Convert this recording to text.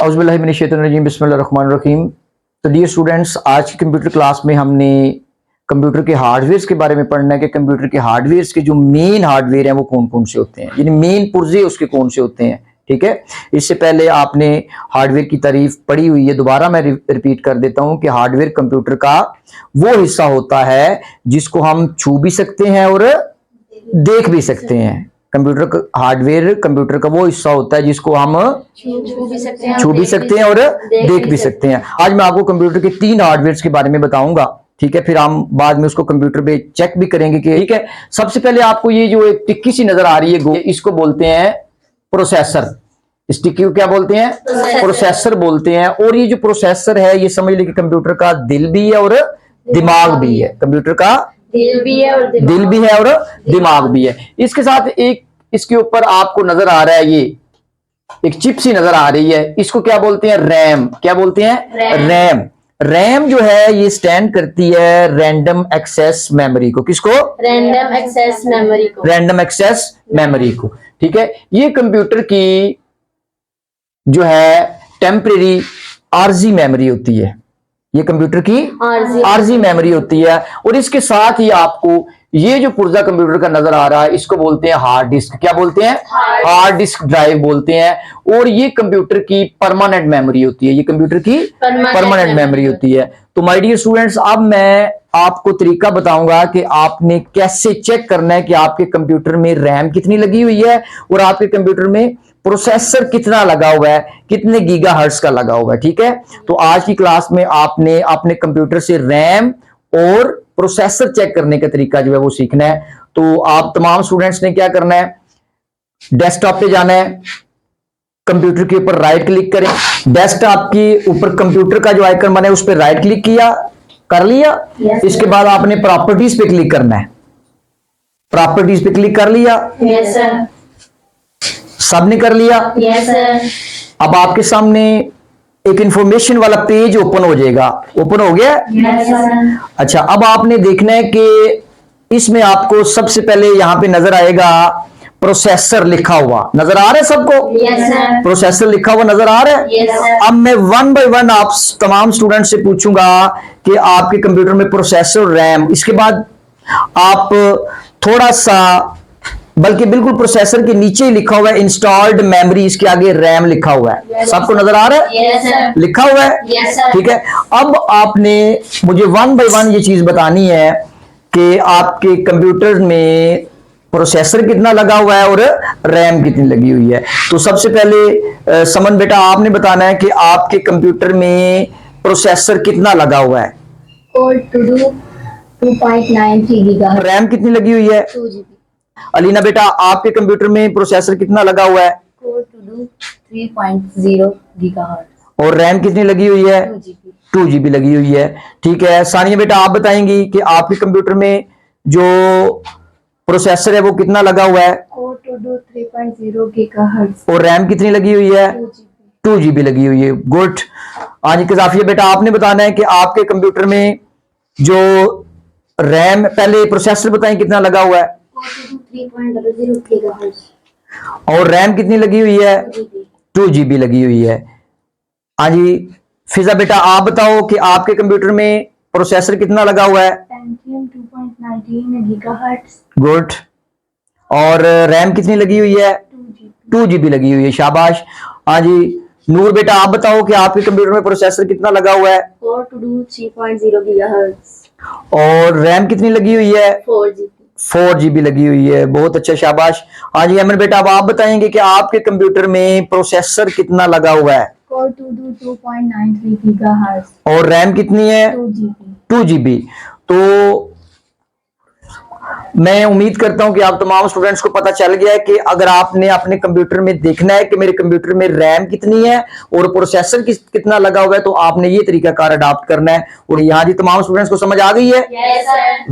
औज़ुबिल्लाहिमिनश्शैतानिर्रजीम बिस्मिल्लाहिर्रहमानिर्रहीम। तो dear students, आज की कंप्यूटर क्लास में हमने कंप्यूटर के हार्डवेयर के बारे में पढ़ना है कि कंप्यूटर के हार्डवेयर के जो मेन हार्डवेयर हैं वो कौन कौन से होते हैं, यानी मेन पुर्जे उसके कौन से होते हैं। ठीक है, इससे पहले आपने हार्डवेयर की तारीफ पढ़ी हुई है, दोबारा मैं रिपीट कर देता हूं कि हार्डवेयर कंप्यूटर का वो हिस्सा होता है जिसको हम छू भी सकते हैं और देख भी सकते हैं। कंप्यूटर का हार्डवेयर कंप्यूटर का वो हिस्सा होता है जिसको हम छू भी सकते हैं और देख भी सकते हैं। आज मैं आपको कंप्यूटर के 3 हार्डवेयर के बारे में बताऊंगा। ठीक है, फिर हम बाद में उसको कंप्यूटर पे चेक भी करेंगे कि ठीक है। सबसे पहले आपको ये जो एक टिक्की सी नजर आ रही है, इसको बोलते हैं प्रोसेसर। इस टिक्की को क्या बोलते हैं? प्रोसेसर बोलते हैं। और ये जो प्रोसेसर है, ये समझ लीजिए कंप्यूटर का दिल भी है और दिमाग भी है। कंप्यूटर का दिल भी है और दिमाग भी है। इसके साथ एक इसके ऊपर आपको नजर आ रहा है, ये एक चिप सी नजर आ रही है, इसको क्या बोलते हैं? रैम। क्या बोलते हैं? रैम। रैम जो है ये स्टैंड करती है रैंडम एक्सेस मेमोरी को। किसको? रैंडम एक्सेस मेमोरी को। रैंडम एक्सेस मेमोरी को। ठीक है, ये कंप्यूटर की जो है टेम्परेरी आरजी मेमोरी होती है। ये कंप्यूटर की आरजी मेमोरी होती है। और इसके साथ ही आपको ये जो पुर्जा कंप्यूटर का नजर आ रहा है, इसको बोलते हैं हार्ड डिस्क। क्या बोलते हैं? हार्ड डिस्क ड्राइव बोलते हैं। और ये कंप्यूटर की परमानेंट मेमोरी होती है। ये कंप्यूटर की परमानेंट मेमोरी होती है। तो माय डियर स्टूडेंट्स, अब मैं आपको तरीका बताऊंगा कि आपने कैसे चेक करना है कि आपके कंप्यूटर में रैम कितनी लगी हुई है और आपके कंप्यूटर में प्रोसेसर कितना लगा हुआ है, कितने गीगाहर्ट्ज का लगा हुआ है। ठीक है, तो आज की क्लास में आपने अपने कंप्यूटर से रैम और प्रोसेसर चेक करने का तरीका जो है वो सीखना है। तो आप तमाम स्टूडेंट्स ने क्या करना है? डेस्कटॉप पे जाना है, कंप्यूटर के ऊपर राइट क्लिक करें। डेस्कटॉप के ऊपर कंप्यूटर का जो आइकन बना है उस पर राइट क्लिक किया, कर लिया। इसके बाद आपने प्रॉपर्टीज पे क्लिक करना है। प्रॉपर्टीज पे क्लिक कर लिया? Yes sir. सबने कर लिया? Yes sir. अब आपके सामने एक इंफॉर्मेशन वाला पेज ओपन हो जाएगा। ओपन हो गया? Yes sir. अच्छा, अब आपने देखना है कि इसमें आपको सबसे पहले यहां पे नजर आएगा प्रोसेसर लिखा हुआ। नजर आ रहा है सबको? Yes sir. प्रोसेसर लिखा हुआ नजर आ रहा है? Yes sir. अब मैं 1 बाय 1 आप तमाम स्टूडेंट से पूछूंगा कि आपके कंप्यूटर में प्रोसेसर, रैम, इसके बाद आप थोड़ा सा, बल्कि बिल्कुल प्रोसेसर के नीचे ही लिखा हुआ है इंस्टॉल्ड मेमोरी, इसके आगे रैम लिखा हुआ है। सबको नजर आ रहा है? Yes sir. लिखा हुआ है? Yes sir. ठीक है, अब आपने मुझे 1 बाय 1 ये चीज बतानी है कि आपके कंप्यूटर में प्रोसेसर कितना लगा हुआ है और रैम कितनी लगी हुई है। तो सबसे पहले समन बेटा, आपने बताना है कि आपके कंप्यूटर में प्रोसेसर कितना लगा हुआ है। Core two duo 2.93 gigahertz. RAM कितनी लगी हुई है? 2 GB। अलीना बेटा, आपके कंप्यूटर में प्रोसेसर कितना लगा हुआ है? Core two duo 3.0 gigahertz. और रैम कितनी लगी हुई है? 2 GB। 2 GB लगी हुई है। ठीक है, सानिया बेटा आप बताएंगी कि आपके कंप्यूटर में जो प्रोसेसर है वो कितना लगा हुआ है? Core two duo 3.0 gigahertz. और रैम कितनी लगी हुई है? 2 GB। 2 GB लगी हुई है। गुड। आज कजाफिया बेटा, आपने बताना है कि आपके कंप्यूटर में जो रैम, पहले प्रोसेसर बताएं कितना लगा हुआ है कोर टू डू 3.00 गीगाहर्ट्ज। और रैम कितनी लगी हुई है? 2 GB। 2 GB लगी हुई है। हाँ जी, फिजा बेटा आप बताओ कि आपके कंप्यूटर में प्रोसेसर कितना लगा हुआ है? Pentium 2.19 gigahertz. गुड। और रैम कितनी लगी हुई है? 2 GB लगी हुई है। शाबाश। हाँ जी, नूर बेटा आप बताओ कि आपके कंप्यूटर में प्रोसेसर कितना लगा हुआ है? Core two duo 3.0 gigahertz. और रैम कितनी लगी हुई है? 4 GB। 4 GB लगी हुई है। बहुत अच्छा, शाबाश। हाँ जी, अमन बेटा अब आप बताएंगे कि आपके कंप्यूटर में प्रोसेसर कितना लगा हुआ है? Core two duo 2.93 gigahertz. और रैम कितनी है? 2 GB। 2 GB। तो मैं उम्मीद करता हूं कि आप तमाम स्टूडेंट्स को पता चल गया है कि अगर आपने अपने कंप्यूटर में देखना है कि मेरे कंप्यूटर में रैम कितनी है और प्रोसेसर कितना लगा हुआ है, तो आपने ये तरीका कार अडॉप्ट करना है। और यहां जी तमाम स्टूडेंट्स को समझ आ गई है? Yes sir.